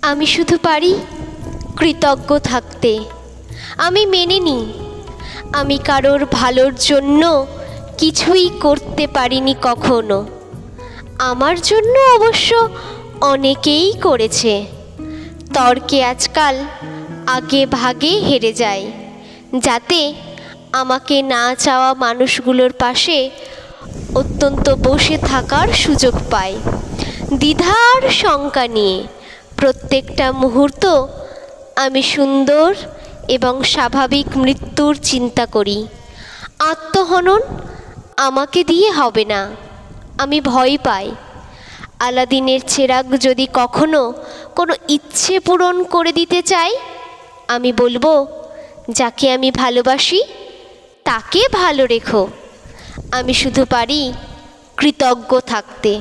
আমি শুধু পারি কৃতজ্ঞ থাকতে। আমি মেনে নিই আমি কারোর ভালোর জন্য কিছুই করতে পারিনি কখনো। আমার জন্য অবশ্য অনেকেই করেছে। তর্কে আজকাল আগে ভাগে হেরে যায়, যাতে আমাকে না চাওয়া মানুষগুলোর পাশে অত্যন্ত বসে থাকার সুযোগ পায়। দ্বিধা আর শঙ্কা নিয়ে প্রত্যেকটা মুহূর্ত আমি সুন্দর এবং স্বাভাবিক মৃত্যুর চিন্তা করি। আত্মহনন আমাকে দিয়ে হবে না, আমি ভয় পাই। আলাদিনের চেরাগ যদি কখনো কোনো ইচ্ছে পূরণ করে দিতে চাই, আমি বলবো, যাকে আমি ভালোবাসি তাকে ভালো রেখো। আমি শুধু পারি কৃতজ্ঞ থাকতে।